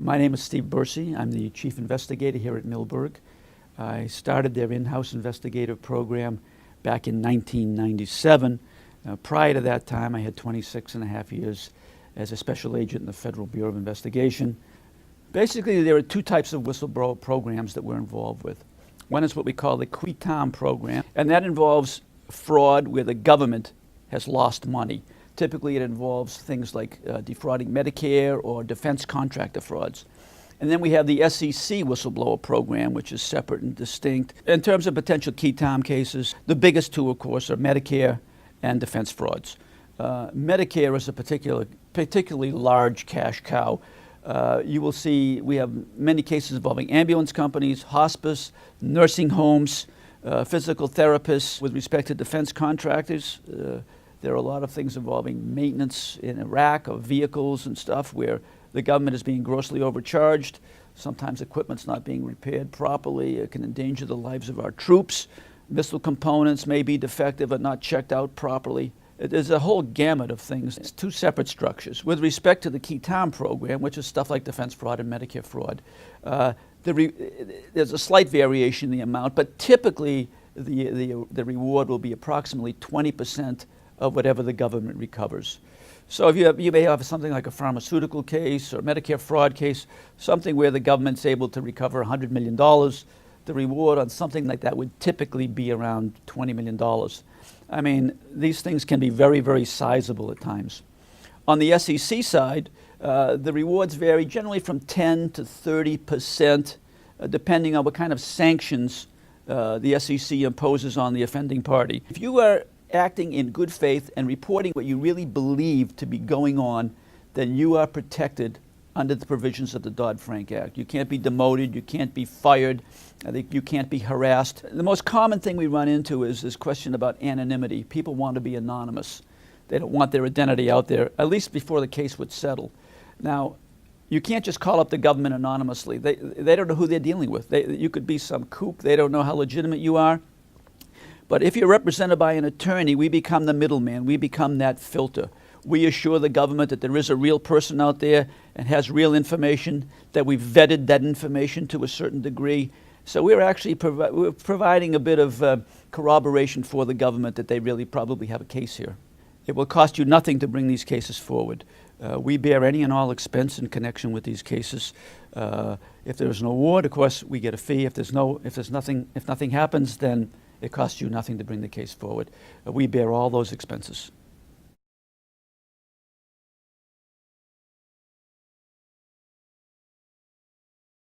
My name is Steve Bursey. I'm the chief investigator here at Milberg. I started their in-house investigative program back in 1997. Prior to that time, I had 26 and a half years as a special agent in the Federal Bureau of Investigation. Basically, there are two types of whistleblower programs that we're involved with. One is what we call the qui tam program, and that involves fraud where the government has lost money. Typically, it involves things like defrauding Medicare or defense contractor frauds. And then we have the SEC whistleblower program, which is separate and distinct. In terms of potential qui tam cases, the biggest two, of course, are Medicare and defense frauds. Medicare is a particularly large cash cow. You will see we have many cases involving ambulance companies, hospice, nursing homes, physical therapists. With respect to defense contractors, there are a lot of things involving maintenance in Iraq of vehicles and stuff where the government is being grossly overcharged. Sometimes equipment's not being repaired properly. It can endanger the lives of our troops. Missile components may be defective or not checked out properly. There's a whole gamut of things. It's two separate structures. With respect to the qui tam program, which is stuff like defense fraud and Medicare fraud, there's a slight variation in the amount, but typically the reward will be approximately 20% of whatever the government recovers. So if you may have something like a pharmaceutical case or a Medicare fraud case, something where the government's able to recover $100 million, the reward on something like that would typically be around $20 million. I mean, these things can be very, very sizable at times. On the SEC side, the rewards vary generally from 10 to 30%, depending on what kind of sanctions the SEC imposes on the offending party. If you are acting in good faith and reporting what you really believe to be going on, then you are protected under the provisions of the Dodd-Frank Act. You can't be demoted, you can't be fired, you can't be harassed. The most common thing we run into is this question about anonymity. People want to be anonymous. They don't want their identity out there, at least before the case would settle. Now, you can't just call up the government anonymously. They don't know who they're dealing with. You could be some kook. They don't know how legitimate you are. But if you're represented by an attorney, we become the middleman. We become that filter. We assure the government that there is a real person out there and has real information, that we've vetted that information to a certain degree. So we're actually we're providing a bit of corroboration for the government that they really probably have a case here. It will cost you nothing to bring these cases forward. We bear any and all expense in connection with these cases. If there's an award, of course, we get a fee. If nothing happens, then it costs you nothing to bring the case forward. We bear all those expenses.